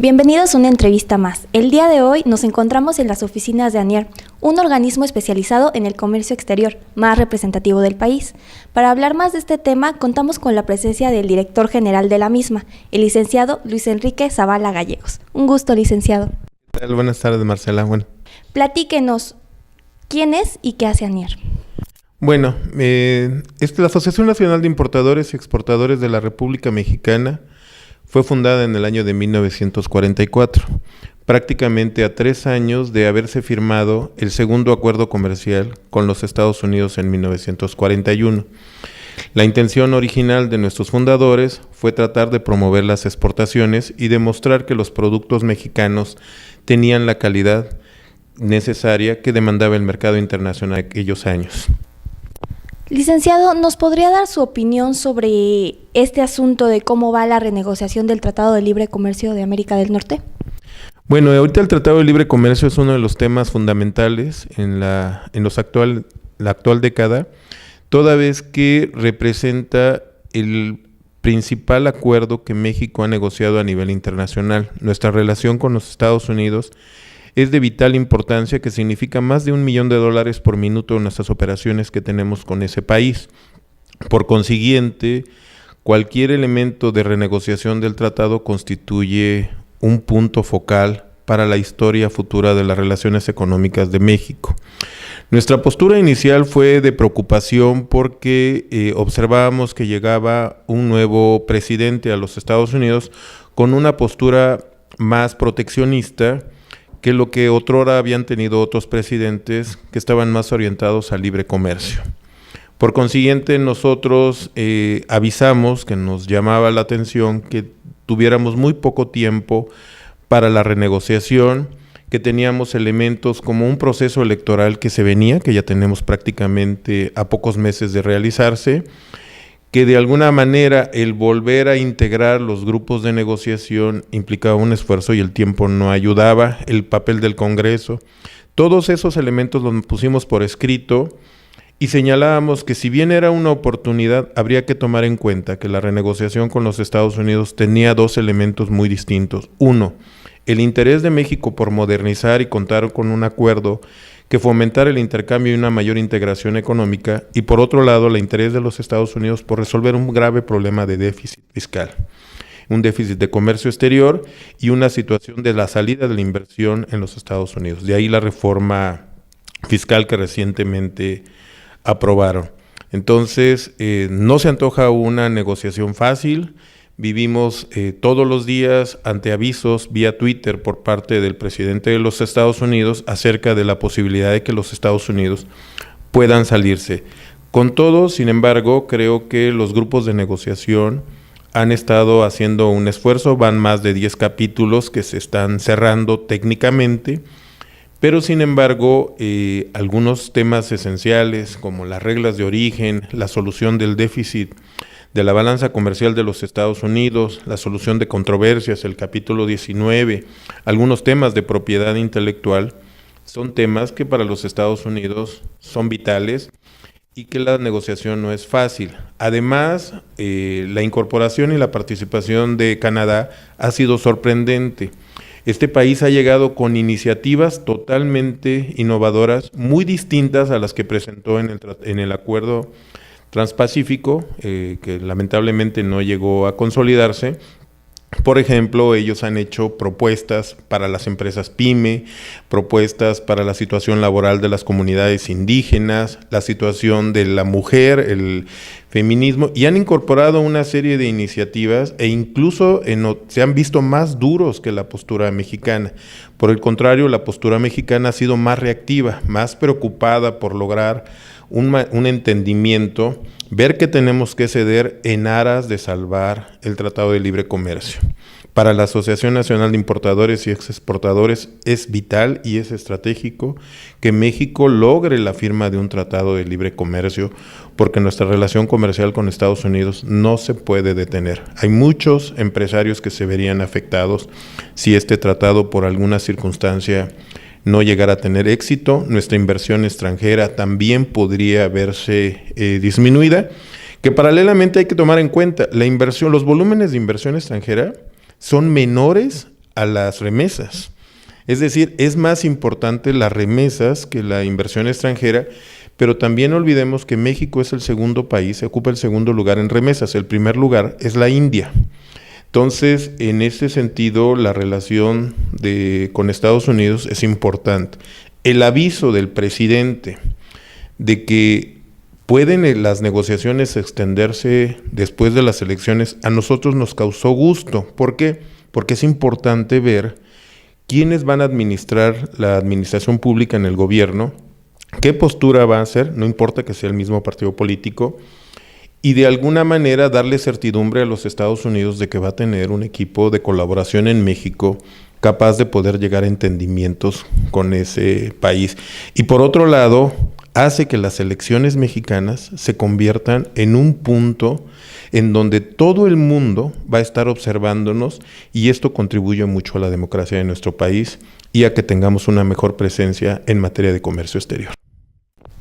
Bienvenidos a una entrevista más. El día de hoy nos encontramos en las oficinas de ANIER, un organismo especializado en el comercio exterior, más representativo del país. Para hablar más de este tema, contamos con la presencia del director general de la misma, el licenciado Luis Enrique Zavala Gallegos. Un gusto, licenciado. ¿Qué tal? Buenas tardes, Marcela. Platíquenos, ¿quién es y qué hace ANIER? Bueno, la Asociación Nacional de Importadores y Exportadores de la República Mexicana fue fundada en el año de 1944, prácticamente a 3 años de haberse firmado el segundo acuerdo comercial con los Estados Unidos en 1941. La intención original de nuestros fundadores fue tratar de promover las exportaciones y demostrar que los productos mexicanos tenían la calidad necesaria que demandaba el mercado internacional en aquellos años. Licenciado, ¿nos podría dar su opinión sobre este asunto de cómo va la renegociación del Tratado de Libre Comercio de América del Norte? Bueno, ahorita el Tratado de Libre Comercio es uno de los temas fundamentales en la actual década, toda vez que representa el principal acuerdo que México ha negociado a nivel internacional. Nuestra relación con los Estados Unidos es de vital importancia, que significa más de $1 millón por minuto en nuestras operaciones que tenemos con ese país. Por consiguiente, cualquier elemento de renegociación del tratado constituye un punto focal para la historia futura de las relaciones económicas de México. Nuestra postura inicial fue de preocupación porque observábamos que llegaba un nuevo presidente a los Estados Unidos con una postura más proteccionista que lo que otrora habían tenido otros presidentes que estaban más orientados al libre comercio. Por consiguiente, nosotros avisamos que nos llamaba la atención que tuviéramos muy poco tiempo para la renegociación, que teníamos elementos como un proceso electoral que se venía, que ya tenemos prácticamente a pocos meses de realizarse, que de alguna manera el volver a integrar los grupos de negociación implicaba un esfuerzo y el tiempo no ayudaba, el papel del Congreso. Todos esos elementos los pusimos por escrito y señalábamos que si bien era una oportunidad, habría que tomar en cuenta que la renegociación con los Estados Unidos tenía 2 elementos muy distintos. Uno, el interés de México por modernizar y contar con un acuerdo que fomentara el intercambio y una mayor integración económica, y por otro lado, el interés de los Estados Unidos por resolver un grave problema de déficit fiscal, un déficit de comercio exterior y una situación de la salida de la inversión en los Estados Unidos. De ahí la reforma fiscal que recientemente aprobaron. Entonces, no se antoja una negociación fácil. Vivimos todos los días ante avisos vía Twitter por parte del presidente de los Estados Unidos acerca de la posibilidad de que los Estados Unidos puedan salirse. Con todo, sin embargo, creo que los grupos de negociación han estado haciendo un esfuerzo, van más de 10 capítulos que se están cerrando técnicamente, pero sin embargo, algunos temas esenciales como las reglas de origen, la solución del déficit de la balanza comercial de los Estados Unidos, la solución de controversias, el capítulo 19, algunos temas de propiedad intelectual, son temas que para los Estados Unidos son vitales y que la negociación no es fácil. Además, la incorporación y la participación de Canadá ha sido sorprendente. Este país ha llegado con iniciativas totalmente innovadoras, muy distintas a las que presentó en el acuerdo Transpacífico, que lamentablemente no llegó a consolidarse. Por ejemplo, ellos han hecho propuestas para las empresas PYME, propuestas para la situación laboral de las comunidades indígenas, la situación de la mujer, el feminismo, y han incorporado una serie de iniciativas e incluso se han visto más duros que la postura mexicana. Por el contrario, la postura mexicana ha sido más reactiva, más preocupada por lograr un entendimiento, ver que tenemos que ceder en aras de salvar el Tratado de Libre Comercio. Para la Asociación Nacional de Importadores y Exportadores es vital y es estratégico que México logre la firma de un Tratado de Libre Comercio, porque nuestra relación comercial con Estados Unidos no se puede detener. Hay muchos empresarios que se verían afectados si este tratado por alguna circunstancia no llegar a tener éxito. Nuestra inversión extranjera también podría verse disminuida, que paralelamente hay que tomar en cuenta la inversión, los volúmenes de inversión extranjera son menores a las remesas. Es decir, es más importante las remesas que la inversión extranjera, pero también no olvidemos que México es el segundo país, ocupa el segundo lugar en remesas. El primer lugar es la India. Entonces, en ese sentido, la relación con Estados Unidos es importante. El aviso del presidente de que pueden las negociaciones extenderse después de las elecciones, a nosotros nos causó gusto. ¿Por qué? Porque es importante ver quiénes van a administrar la administración pública en el gobierno, qué postura va a hacer, no importa que sea el mismo partido político, y de alguna manera darle certidumbre a los Estados Unidos de que va a tener un equipo de colaboración en México capaz de poder llegar a entendimientos con ese país. Y por otro lado, hace que las elecciones mexicanas se conviertan en un punto en donde todo el mundo va a estar observándonos, y esto contribuye mucho a la democracia de nuestro país y a que tengamos una mejor presencia en materia de comercio exterior.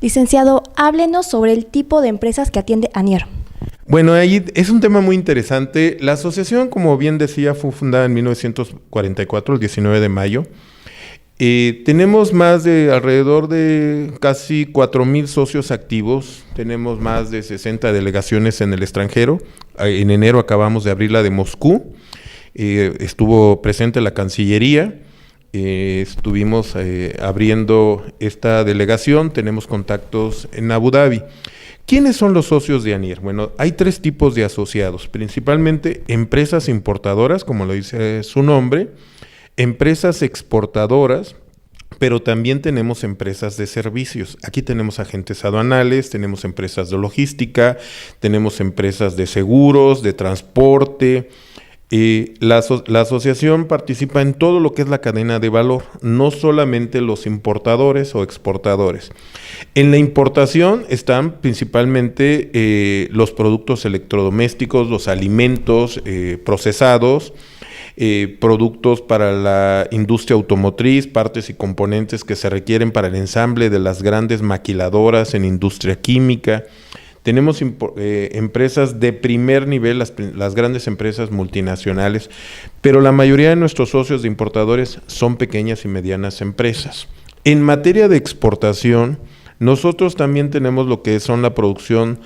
Licenciado, háblenos sobre el tipo de empresas que atiende ANIER. Bueno, ahí es un tema muy interesante. La asociación, como bien decía, fue fundada en 1944, el 19 de mayo. Tenemos alrededor de casi 4,000 socios activos, tenemos más de 60 delegaciones en el extranjero. En enero acabamos de abrir la de Moscú, estuvo presente la Cancillería, estuvimos abriendo esta delegación, tenemos contactos en Abu Dhabi. ¿Quiénes son los socios de ANIER? Bueno, hay 3 tipos de asociados, principalmente empresas importadoras, como lo dice su nombre, empresas exportadoras, pero también tenemos empresas de servicios. Aquí tenemos agentes aduanales, tenemos empresas de logística, tenemos empresas de seguros, de transporte. La asociación participa en todo lo que es la cadena de valor, no solamente los importadores o exportadores. En la importación están principalmente los productos electrodomésticos, los alimentos procesados, productos para la industria automotriz, partes y componentes que se requieren para el ensamble de las grandes maquiladoras en industria química. Tenemos empresas de primer nivel, las grandes empresas multinacionales, pero la mayoría de nuestros socios de importadores son pequeñas y medianas empresas. En materia de exportación, nosotros también tenemos lo que son la producción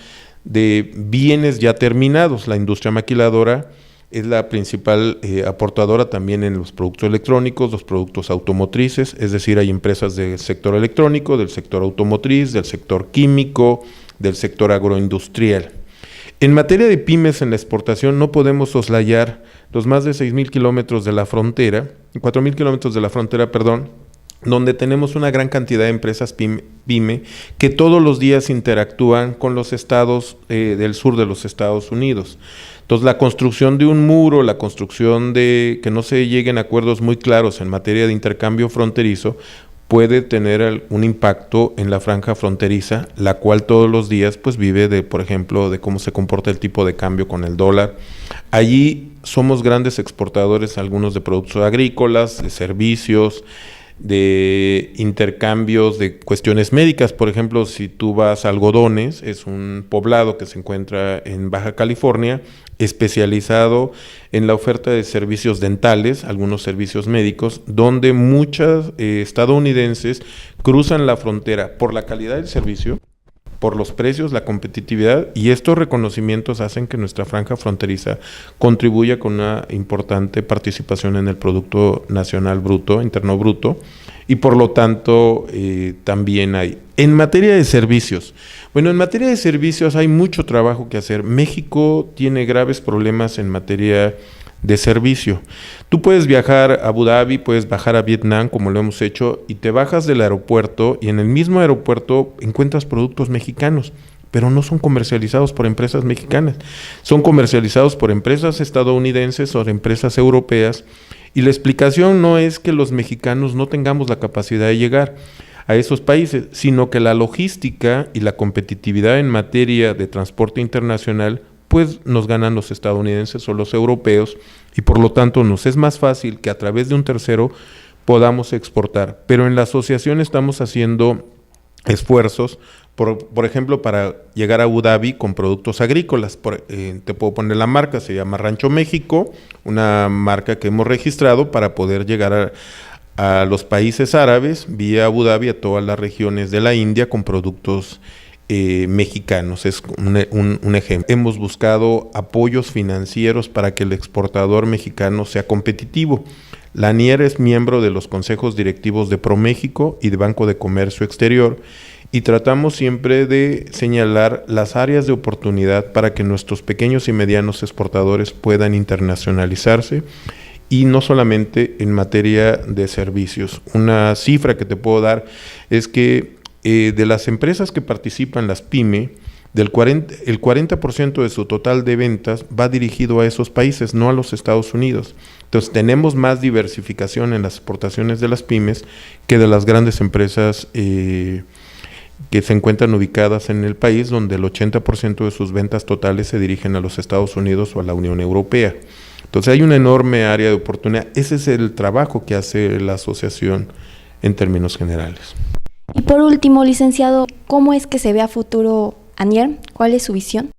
de bienes ya terminados. La industria maquiladora es la principal aportadora también en los productos electrónicos, los productos automotrices, es decir, hay empresas del sector electrónico, del sector automotriz, del sector químico, del sector agroindustrial. En materia de pymes en la exportación no podemos soslayar los más de 6,000 kilómetros de la frontera, 4,000 kilómetros de la frontera, donde tenemos una gran cantidad de empresas pyme que todos los días interactúan con los estados del sur de los Estados Unidos. Entonces, la construcción de un muro, la construcción de que no se lleguen a acuerdos muy claros en materia de intercambio fronterizo, puede tener un impacto en la franja fronteriza, la cual todos los días pues vive por ejemplo, de cómo se comporta el tipo de cambio con el dólar. Allí somos grandes exportadores, algunos de productos agrícolas, de servicios, de intercambios de cuestiones médicas. Por ejemplo, si tú vas a Algodones, es un poblado que se encuentra en Baja California, especializado en la oferta de servicios dentales, algunos servicios médicos, donde muchos estadounidenses cruzan la frontera por la calidad del servicio, por los precios, la competitividad, y estos reconocimientos hacen que nuestra franja fronteriza contribuya con una importante participación en el Producto Nacional Bruto, Interno Bruto, y por lo tanto también hay. En materia de servicios, bueno, en materia de servicios hay mucho trabajo que hacer. México tiene graves problemas en materia de servicio. Tú puedes viajar a Abu Dhabi, puedes bajar a Vietnam, como lo hemos hecho, y te bajas del aeropuerto y en el mismo aeropuerto encuentras productos mexicanos, pero no son comercializados por empresas mexicanas, son comercializados por empresas estadounidenses o empresas europeas, y la explicación no es que los mexicanos no tengamos la capacidad de llegar a esos países, sino que la logística y la competitividad en materia de transporte internacional pues nos ganan los estadounidenses o los europeos, y por lo tanto nos es más fácil que a través de un tercero podamos exportar. Pero en la asociación estamos haciendo esfuerzos, por ejemplo, para llegar a Abu Dhabi con productos agrícolas. Te puedo poner la marca, se llama Rancho México, una marca que hemos registrado para poder llegar a los países árabes, vía Abu Dhabi, a todas las regiones de la India con productos mexicanos. Es un ejemplo. Hemos buscado apoyos financieros para que el exportador mexicano sea competitivo. La ANIER es miembro de los consejos directivos de ProMéxico y de Banco de Comercio Exterior, y tratamos siempre de señalar las áreas de oportunidad para que nuestros pequeños y medianos exportadores puedan internacionalizarse, y no solamente en materia de servicios. Una cifra que te puedo dar es que de las empresas que participan, las PYME, el 40% de su total de ventas va dirigido a esos países, no a los Estados Unidos. Entonces tenemos más diversificación en las exportaciones de las pymes que de las grandes empresas que se encuentran ubicadas en el país, donde el 80% de sus ventas totales se dirigen a los Estados Unidos o a la Unión Europea. Entonces hay una enorme área de oportunidad. Ese es el trabajo que hace la asociación en términos generales. Y por último, licenciado, ¿cómo es que se ve a futuro ANIER? ¿Cuál es su visión?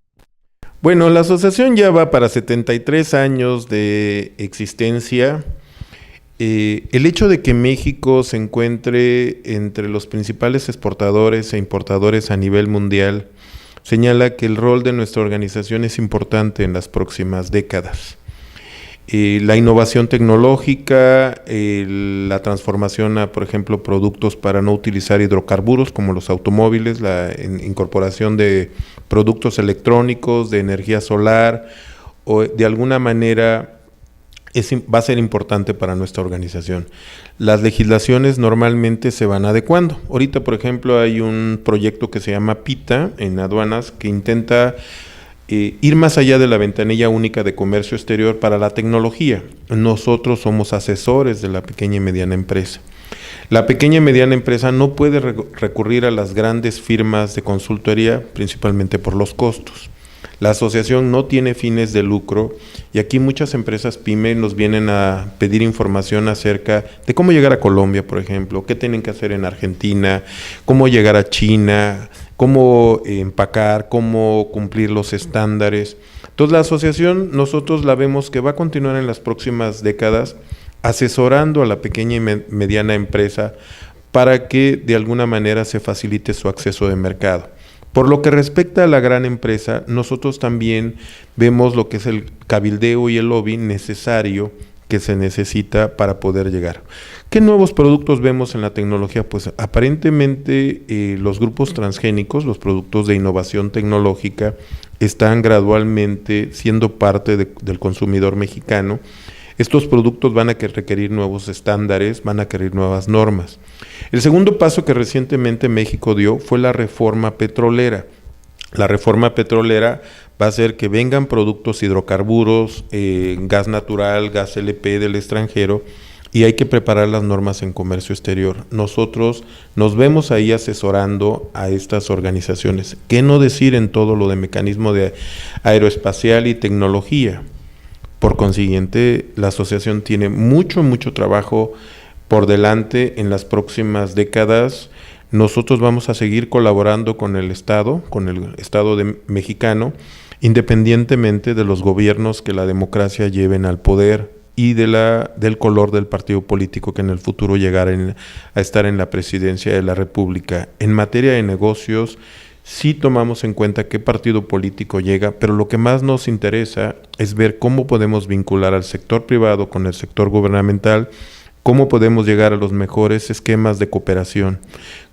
Bueno, la asociación ya va para 73 años de existencia. El hecho de que México se encuentre entre los principales exportadores e importadores a nivel mundial señala que el rol de nuestra organización es importante en las próximas décadas. La innovación tecnológica, la transformación a, por ejemplo, productos para no utilizar hidrocarburos como los automóviles, la incorporación de productos electrónicos, de energía solar, o de alguna manera va a ser importante para nuestra organización. Las legislaciones normalmente se van adecuando. Ahorita, por ejemplo, hay un proyecto que se llama PITA en aduanas que intenta ir más allá de la ventanilla única de comercio exterior para la tecnología. Nosotros somos asesores de la pequeña y mediana empresa. La pequeña y mediana empresa no puede recurrir a las grandes firmas de consultoría, principalmente por los costos. La asociación no tiene fines de lucro y aquí muchas empresas PYME nos vienen a pedir información acerca de cómo llegar a Colombia, por ejemplo, qué tienen que hacer en Argentina, cómo llegar a China, cómo empacar, cómo cumplir los estándares. Entonces la asociación nosotros la vemos que va a continuar en las próximas décadas asesorando a la pequeña y mediana empresa para que de alguna manera se facilite su acceso de mercado. Por lo que respecta a la gran empresa, nosotros también vemos lo que es el cabildeo y el lobby necesario que se necesita para poder llegar. ¿Qué nuevos productos vemos en la tecnología? Pues aparentemente los grupos transgénicos, los productos de innovación tecnológica, están gradualmente siendo parte del consumidor mexicano. Estos productos van a requerir nuevos estándares, van a requerir nuevas normas. El segundo paso que recientemente México dio fue la reforma petrolera. La reforma petrolera va a hacer que vengan productos hidrocarburos, gas natural, gas LP del extranjero, y hay que preparar las normas en comercio exterior. Nosotros nos vemos ahí asesorando a estas organizaciones. ¿Qué no decir en todo lo de mecanismo de aeroespacial y tecnología? Por consiguiente, la asociación tiene mucho trabajo por delante en las próximas décadas. Nosotros vamos a seguir colaborando con el Estado mexicano, independientemente de los gobiernos que la democracia lleven al poder y del color del partido político que en el futuro llegara a estar en la presidencia de la República. En materia de negocios, sí tomamos en cuenta qué partido político llega, pero lo que más nos interesa es ver cómo podemos vincular al sector privado con el sector gubernamental, cómo podemos llegar a los mejores esquemas de cooperación.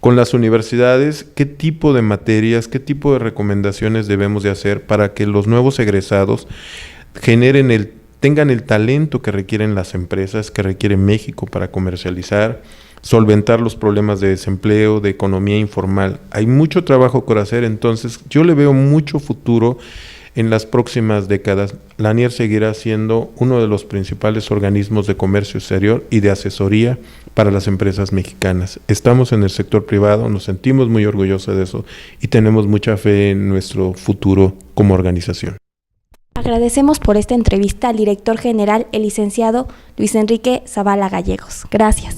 Con las universidades, qué tipo de materias, qué tipo de recomendaciones debemos de hacer para que los nuevos egresados tengan el talento que requieren las empresas, que requiere México para comercializar, solventar los problemas de desempleo, de economía informal. Hay mucho trabajo por hacer, entonces yo le veo mucho futuro en las próximas décadas. La ANIER seguirá siendo uno de los principales organismos de comercio exterior y de asesoría para las empresas mexicanas. Estamos en el sector privado, nos sentimos muy orgullosos de eso y tenemos mucha fe en nuestro futuro como organización. Agradecemos por esta entrevista al director general, el licenciado Luis Enrique Zavala Gallegos. Gracias.